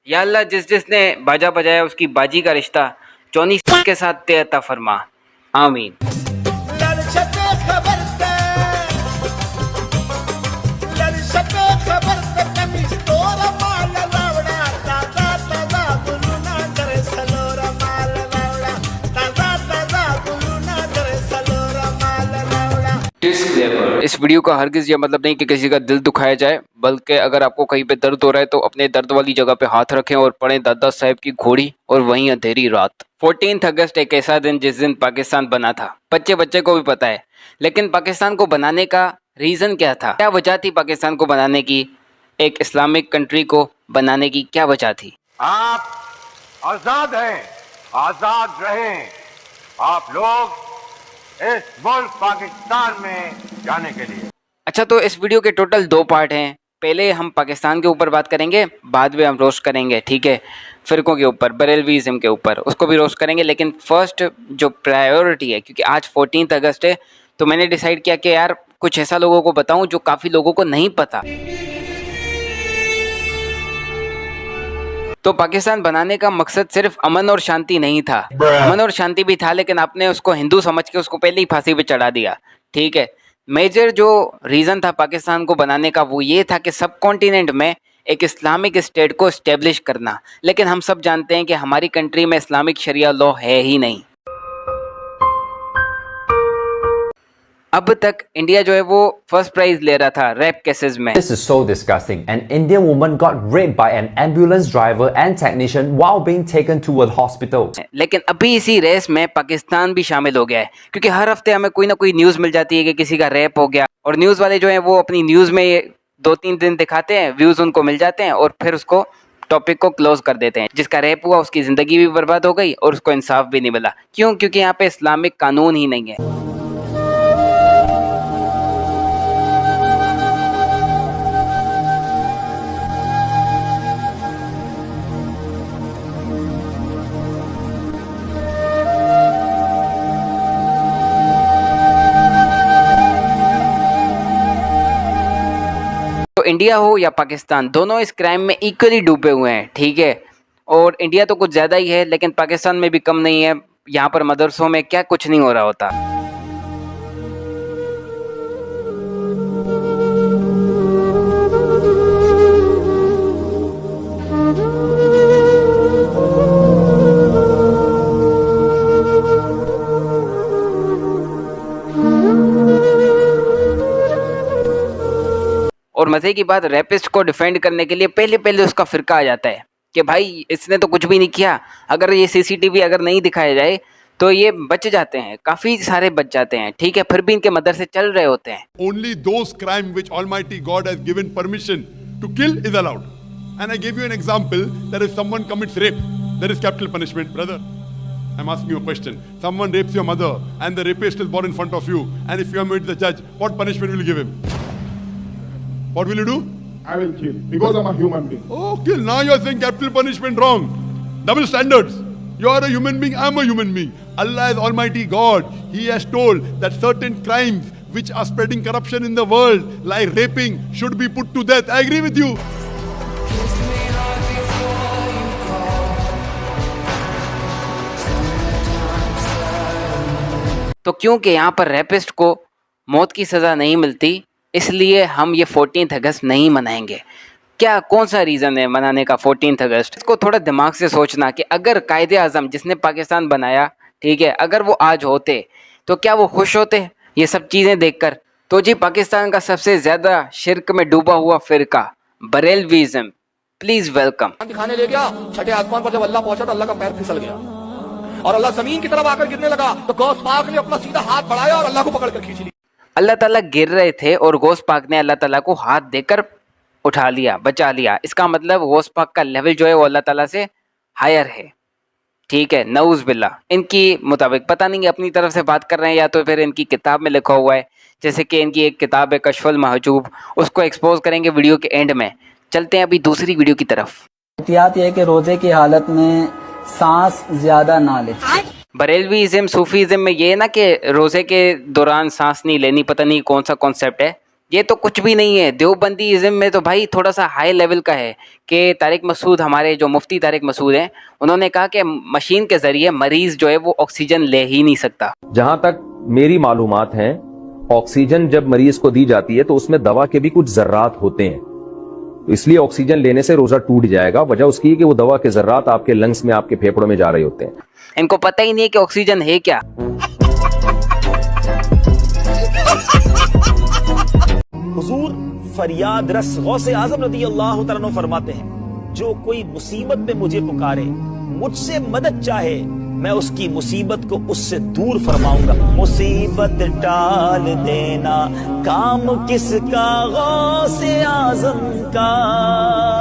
या अल्लाह जिसने बाजा बजाया उसकी बाजी का रिश्ता जॉनी के साथ तय अता फरमा। आमीन। इस वीडियो का हरगिज ये मतलब नहीं कि किसी का दिल दुखाया जाए, बल्कि अगर आपको कहीं पे दर्द हो रहा है तो अपने दर्द वाली जगह पे हाथ रखें और पढ़ें दादा साहब की घोड़ी और वहीं अंधेरी रात। 14 अगस्त एक ऐसा दिन जिस दिन पाकिस्तान बना था, बच्चे बच्चे को भी पता है। लेकिन पाकिस्तान को बनाने का रीज़न क्या था, क्या वजह थी पाकिस्तान को बनाने की, एक इस्लामिक कंट्री को बनाने की क्या वजह थी? आप आज़ाद हैं, आज़ाद रहें। आप लोग इस मुल्क पाकिस्तान में जाने के लिए। अच्छा, तो इस वीडियो के टोटल 2 पार्ट हैं। पहले हम पाकिस्तान के ऊपर बात करेंगे, बाद में हम रोस्ट करेंगे, ठीक है, फ़िरकों के ऊपर, बरेलवीज़म के ऊपर, उसको भी रोस्ट करेंगे। लेकिन फर्स्ट जो प्रायोरिटी है, क्योंकि आज 14 अगस्त है, तो मैंने डिसाइड किया कि यार कुछ ऐसा लोगों को बताऊं जो काफ़ी लोगों को नहीं पता। तो पाकिस्तान बनाने का मकसद सिर्फ अमन और शांति नहीं था। अमन और शांति भी था, लेकिन आपने उसको हिंदू समझ के उसको पहले ही फांसी पे चढ़ा दिया, ठीक है। मेजर जो रीज़न था पाकिस्तान को बनाने का वो ये था कि सब कॉन्टिनेंट में एक इस्लामिक स्टेट को इस्टेब्लिश करना। लेकिन हम सब जानते हैं कि हमारी कंट्री में इस्लामिक शरिया लॉ है ही नहीं। अब तक इंडिया जो है वो फर्स्ट प्राइज ले रहा था रैप केसेस में। This is so disgusting. An Indian woman got raped by an ambulance driver and technician while being taken to a hospital. लेकिन अभी इसी रेस में पाकिस्तान भी शामिल हो गया है, क्योंकि हर हफ्ते हमें कोई ना कोई न्यूज़ मिल जाती है कि किसी का रेप हो गया, और न्यूज़ वाले जो हैं वो अपनी न्यूज़ में 2-3 दिन दिखाते हैं, व्यूज़ उनको मिल जाते हैं और फिर उसको टॉपिक को क्लोज कर देते हैं। जिसका रेप हुआ उसकी ज़िंदगी भी बर्बाद हो गई और उसको इंसाफ भी नहीं मिला। क्यों? क्योंकि यहाँ पे इस्लामिक कानून ही नहीं है। तो इंडिया हो या पाकिस्तान, दोनों इस क्राइम में इक्वली डूबे हुए हैं, ठीक है। और इंडिया तो कुछ ज़्यादा ही है, लेकिन पाकिस्तान में भी कम नहीं है। यहाँ पर मदरसों में क्या कुछ नहीं हो रहा होता। और मज़े की बात, रैपिस्ट को डिफेंड करने के लिए पहले उसका फ़िरका आ जाता है कि भाई इसने तो कुछ भी नहीं किया। अगर ये सीसीटीवी अगर नहीं दिखाया जाए तो ये बच जाते हैं, काफ़ी सारे बच जाते हैं, ठीक है। फिर भी इनके मदरसे चल रहे होते हैं। Only those crime which Almighty God has given permission to kill is allowed. And I gave you an example that if someone commits rape, there is capital punishment, brother. I'm asking you a question. Someone rapes your mother and the rapist is born in front of you, and if you are made the judge, what punishment will you give him? What will you do? I will kill because I'm a human being. Oh, kill. Now you are saying capital punishment wrong. Double standards. You are a human being, I'm a human being. Allah is Almighty God. He has told that certain crimes which are spreading corruption in the world, like raping, should be put to death. I agree with you. तो क्योंकि यहाँ पर रैपिस्ट को मौत की सज़ा नहीं मिलती, इसलिए हम ये 14 अगस्त नहीं मनाएंगे। क्या कौन सा रीज़न है मनाने का 14 अगस्त? इसको थोड़ा दिमाग से सोचना कि अगर कायदे आज़म जिसने पाकिस्तान बनाया, ठीक है, अगर वो आज होते तो क्या वो खुश होते ये सब चीज़ें देखकर? तो जी, पाकिस्तान का सबसे ज़्यादा शिर्क में डूबा हुआ फ़िरका बरेलवीज़म, प्लीज़ वेलकम। दिखाने ले गया, छठे आसमान पर जब अल्लाह पहुंचा तो अल्लाह का पैर फिसल गया और अल्लाह जमीन की तरफ आकर गिरने लगा, तो गौस पाक ने अपना सीधा हाथ बढ़ाया और अल्लाह को पकड़ कर खींच लिया। अल्लाह ताला गिर रहे थे और गौस पाक ने अल्लाह ताला को हाथ देकर उठा लिया, बचा लिया। इसका मतलब गौस पाक का लेवल जो है वो अल्लाह ताला से हायर है, ठीक है। नऊज़ बिल्ला इनकी मुताबिक, पता नहीं अपनी तरफ से बात कर रहे हैं या तो फिर इनकी किताब में लिखा हुआ है। जैसे कि इनकी एक किताब है कश्फुल महजूब, उसको एक्सपोज करेंगे वीडियो के एंड में। चलते हैं अभी दूसरी वीडियो की तरफ। एहतियात ये है कि रोजे की हालत में सांस ज्यादा ना ले। बरेलवीज़म सूफीज़म में ये ना कि रोज़े के दौरान सांस नहीं लेनी, पता नहीं कौन सा कॉन्सेप्ट है, ये तो कुछ भी नहीं है। देवबंदीइज्म में तो भाई थोड़ा सा हाई लेवल का है कि तारिक मसूद, हमारे जो मुफ्ती तारिक मसूद हैं, उन्होंने कहा कि मशीन के ज़रिए मरीज़ जो है वो ऑक्सीजन ले ही नहीं सकता। जहां तक मेरी मालूमात हैं, ऑक्सीजन जब मरीज को दी जाती है तो उसमें दवा के भी कुछ जर्रात होते हैं, तो इसलिए ऑक्सीजन लेने से रोजा टूट जाएगा। वजह उसकी है कि वो दवा के जर्रात आपके लंग्स में, आपके फेफड़ों में जा रहे होते हैं। इनको पता ही नहीं है कि ऑक्सीजन है क्या। हुजूर फरियाद रस गौसे आजम रज़ी अल्लाह तआला अन्हु फरमाते हैं, जो कोई मुसीबत में मुझे पुकारे, मुझसे मदद चाहे, मैं उसकी मुसीबत को उससे दूर फरमाऊंगा। मुसीबत टाल देना काम किसका, गौसे आजम का।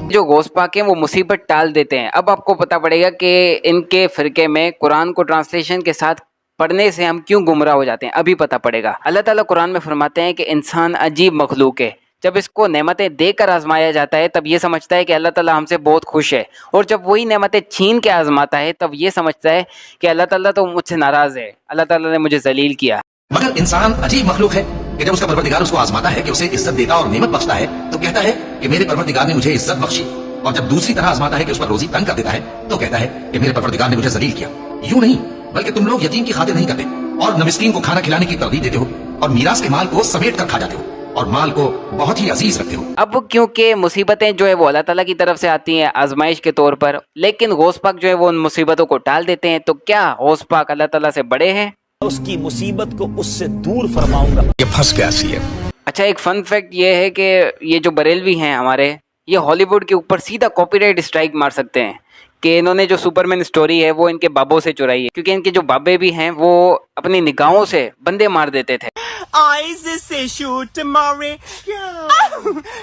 जो गौस पाक हैं वो मुसीबत टाल देते हैं। अब आपको पता पड़ेगा कि इनके फिरके में कुरान को ट्रांसलेशन के साथ पढ़ने से हम क्यों गुमराह हो जाते हैं, अभी पता पड़ेगा। अल्लाह ताला कुरान में फरमाते हैं कि इंसान अजीब मखलूक है। जब इसको नेमतें देकर आजमाया जाता है तब ये समझता है कि अल्लाह ताला हमसे बहुत खुश है, और जब वही नेमतें छीन के आजमाता है तब ये समझता है कि अल्लाह ताला तो मुझसे नाराज है, अल्लाह ताला ने मुझे जलील किया। मगर इंसान अजीब मखलूक है कि जब उसका परवरदिगार उसको आजमाता है कि उसे इज्जत देता और नेमत बख्शता है तो कहता है कि मेरे परवरदिगार ने मुझे इज्जत बख्शी, और जब दूसरी तरह आजमाता है कि उस पर रोजी तंग कर देता है तो कहता है कि मेरे परवरदिगार ने मुझे जलील किया। यूं नहीं, बल्कि तुम लोग यतीम की खातिर नहीं करते और न मिस्कीन को खाना खिलाने की तरगीब देते हो, और मीरास के माल को समेट कर खा जाते हो, और माल को बहुत ही अजीज रखते हो। अब क्योंकि मुसीबतें जो है वो अल्लाह ताला की तरफ से आती हैं आजमाइश के तौर पर, लेकिन गौस पाक जो है वो उन मुसीबतों को टाल देते हैं, तो क्या गौस पाक अल्लाह ताला से बड़े हैं? उसकी मुसीबत को उससे दूर फरमाऊंगा। ये फंस गया सी है। अच्छा, एक फन फैक्ट ये है कि ये जो बरेलवी हैं हमारे, ये हॉलीवुड के ऊपर सीधा कॉपीराइट स्ट्राइक मार सकते हैं कि इन्होंने जो सुपरमैन स्टोरी है वो इनके बाबों से चुराई है, क्योंकि इनके जो बाबे भी हैं वो अपनी निगाहों से बंदे मार देते थे। आइज से शूट मारे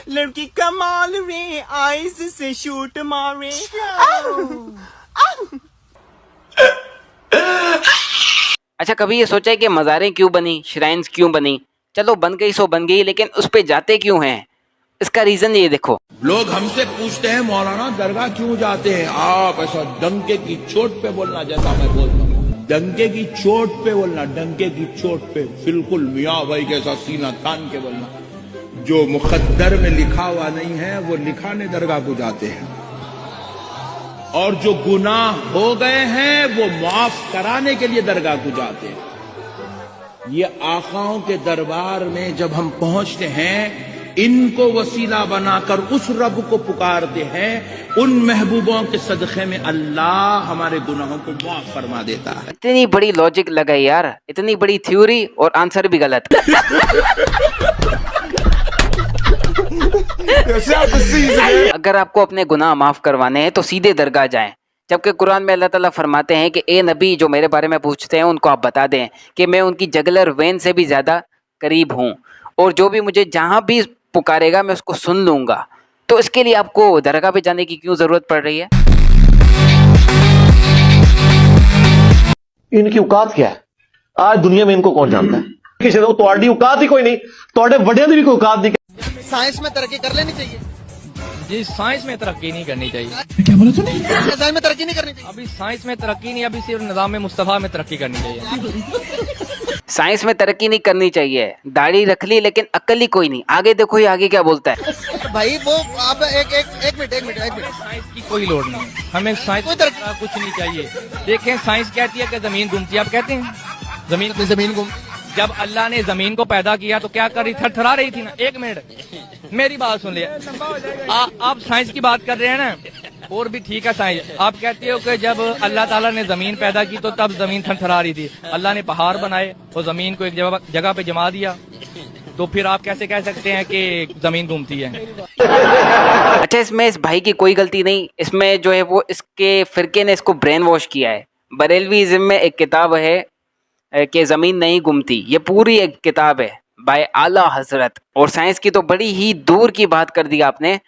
लड़की कमाल रे, आइज से शूट मारे। अच्छा, कभी ये सोचा है कि मज़ारें क्यों बनी, श्राइन्स क्यों बनी? चलो बन गई सो बन गई, लेकिन उस पे जाते क्यों हैं? इसका रीजन ये देखो। लोग हमसे पूछते हैं मौलाना दरगाह क्यों जाते हैं आप? ऐसा डंके की चोट पे बोलना, जैसा मैं बोलता हूँ, डंके की चोट पे बोलना, डंके की चोट पे, बिल्कुल मियाँ भाई के साथ सीना तान के बोलना। जो मुकद्दर में लिखा हुआ नहीं है वो लिखाने दरगाह को जाते हैं, और जो गुनाह हो गए हैं वो माफ कराने के लिए दरगाह को जाते हैं। ये आकाओं के दरबार में जब हम पहुंचते हैं, इनको वसीला बनाकर उस रब को पुकारते हैं, उन महबूबों के सदक़े में अल्लाह हमारे गुनाहों को माफ फरमा देता है। इतनी बड़ी लॉजिक लगाई यार, इतनी बड़ी थ्योरी और आंसर भी गलत। अगर आपको अपने गुनाह माफ करवाने हैं तो सीधे दरगाह जाएं, जबकि कुरान में अल्लाह ताला फरमाते हैं कि ए नबी, जो मेरे बारे में पूछते हैं उनको आप बता दें कि मैं उनकी जगलर वेन से भी ज़्यादा करीब हूँ, और जो भी मुझे जहाँ भी पुकारेगा मैं उसको सुन लूँगा। तो इसके लिए आपको दरगाह पे जाने की क्यों ज़रूरत पड़ रही है? इनकी औकात क्या है? आज दुनिया में इनको कौन जानता है? किसी को तुम्हारी औकात ही कोई नहीं, तुम्हारे बड़े भी कोई औकात नहीं। साइंस में तरक्की कर लेनी चाहिए जी। साइंस में तरक्की नहीं करनी चाहिए। क्या बोला तूने? साइंस में तरक्की नहीं करनी चाहिए। अभी साइंस में तरक्की नहीं, अभी सिर्फ निज़ाम मुस्तफा में तरक्की करनी चाहिए। साइंस में तरक्की नहीं करनी चाहिए, दाढ़ी रख ली लेकिन अक्ल ही कोई नहीं। आगे देखो ये आगे क्या बोलता है भाई। वो आप एक मिनट। साइंस की कोई लोड़ नहीं, हमें साइंस कुछ नहीं चाहिए। देखें, साइंस कहती है कि जमीन घूमती है, आप कहते हैं जमीन घूम। जब अल्लाह ने जमीन को पैदा किया तो क्या कर रही, थरथरा रही थी ना। एक मिनट मेरी बात सुन लिया। आप साइंस की बात कर रहे हैं ना, और भी ठीक है साइंस। आप कहते हो कि जब अल्लाह ताला ने जमीन पैदा की तो तब जमीन थरथरा रही थी। अल्लाह ने पहाड़ बनाए और जमीन को एक जगह पे जमा दिया, तो फिर आप कैसे कह सकते हैं कि जमीन घूमती है? अच्छा, इसमें इस भाई की कोई गलती नहीं, इसमें जो है वो इसके फिरके ने इसको ब्रेन वॉश किया है। बरेलवीज़म में एक किताब है कि ज़मीन नहीं घूमती, ये पूरी एक किताब है बाय आला हजरत, और साइंस की तो बड़ी ही दूर की बात कर दी आपने।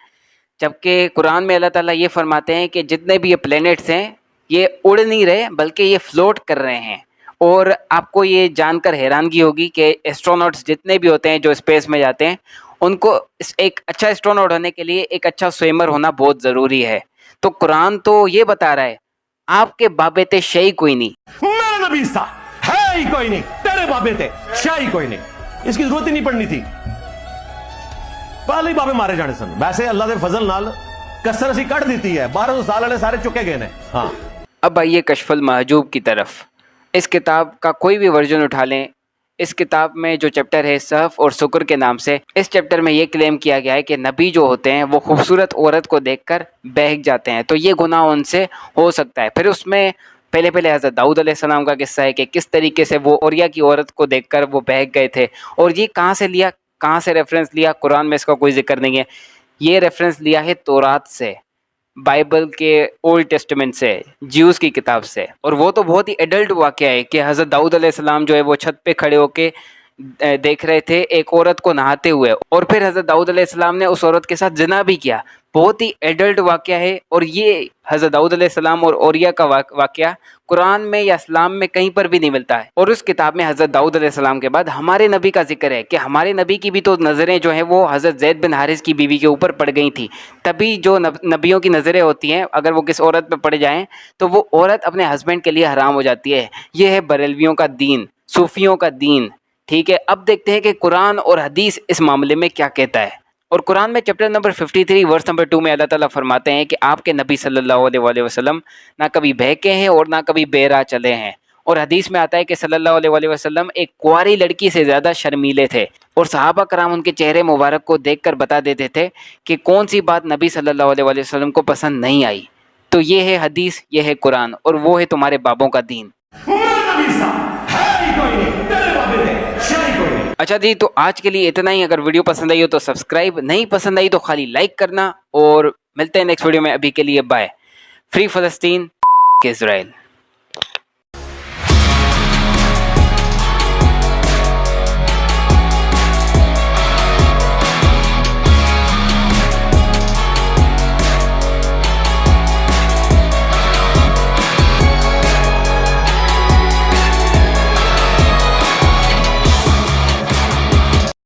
जबकि कुरान में अल्लाह ताला ये फरमाते हैं कि जितने भी ये प्लैनेट्स हैं ये उड़ नहीं रहे बल्कि ये फ्लोट कर रहे हैं। और आपको ये जानकर हैरानगी होगी कि एस्ट्रोनॉट्स जितने भी होते हैं जो स्पेस में जाते हैं, उनको एक अच्छा एस्ट्रोनॉट होने के लिए एक अच्छा स्विमर होना बहुत ज़रूरी है। तो कुरान तो ये बता रहा है आपके बाबे थे शई कोई नहीं। मेरा नबी था है ही कोई नहीं, तेरे बाबे थे शाही कोई नहीं, इसकी जरूरत ही नहीं पड़नी थी। पहले ही बाबे मारे जाने सन। वैसे अल्लाह दे फजल नाल कसर असी कट दी है, 1200 साल वाले सारे चुके गए ने। हाँ, अब आइए कशफुल महजूब की तरफ। इस किताब का कोई भी वर्जन उठा लें, इस किताब में जो चैप्टर है सहफ और शुक्र के नाम से, इस चैप्टर में ये क्लेम किया गया है कि नबी जो होते हैं वो खूबसूरत औरत को देखकर बहक जाते हैं, तो ये गुनाह उनसे हो सकता है। फिर उसमें पहले हज़रत दाऊद अलैहिस्सलाम का किस्सा है कि किस तरीके से वो औरिया की औरत को देखकर वो बहक गए थे। और ये कहाँ से लिया, कहाँ से रेफरेंस लिया? कुरान में इसका कोई जिक्र नहीं है। ये रेफरेंस लिया है तौरात से, बाइबल के ओल्ड टेस्टामेंट से, ज्यूज़ की किताब से। और वो तो बहुत ही एडल्ट वाक़या है कि हज़रत दाऊद अलैहिस्सलाम जो है वो छत पे खड़े होके देख रहे थे एक औरत को नहाते हुए, और फिर हज़रत दाऊद अलैहिस्सलाम ने उस औरत के साथ जिना भी किया। बहुत ही एडल्ट वाक़या है। और ये हज़रत दाऊद अलैहिस्सलाम और औरिया का वाक़या कुरान में या इस्लाम में कहीं पर भी नहीं मिलता है। और उस किताब में हज़रत दाऊद अलैहिस्सलाम के बाद हमारे नबी का जिक्र है कि हमारे नबी की भी तो नज़रें जो हैं वो हज़रत ज़ैद बिन हारिस की बीवी के ऊपर पड़ गई थी। तभी जो नबियों की नज़रें होती हैं, अगर वो किस औरत पर पड़ जाएँ तो वो औरत अपने हस्बैंड के लिए हराम हो जाती है। ये है बरेलवियों का दीन, सूफियों का दीन। ठीक है, अब देखते हैं कि कुरान और हदीस इस मामले में क्या कहता है। और कुरान में चैप्टर नंबर 53 वर्स नंबर 2 में अल्लाह ताला फरमाते हैं कि आपके नबी सल्लल्लाहु अलैहि वसल्लम ना कभी बहके हैं और ना कभी बेरा चले हैं। और हदीस में आता है कि सल्लल्लाहु अलैहि वसल्लम एक कुंवारी लड़की से ज़्यादा शर्मीले थे, और सहाबा कराम उनके चेहरे मुबारक को देखकर बता देते थे कि कौन सी बात नबी सल्लल्लाहु अलैहि वसल्लम को पसंद नहीं आई। तो ये है हदीस, ये है कुरान, और वो है तुम्हारे बाबों का दीन। अच्छा जी, तो आज के लिए इतना ही। अगर वीडियो पसंद आई हो तो सब्सक्राइब, नहीं पसंद आई तो खाली लाइक करना, और मिलते हैं नेक्स्ट वीडियो में। अभी के लिए बाय। फ्री फ़लस्तीन, इज़राइल।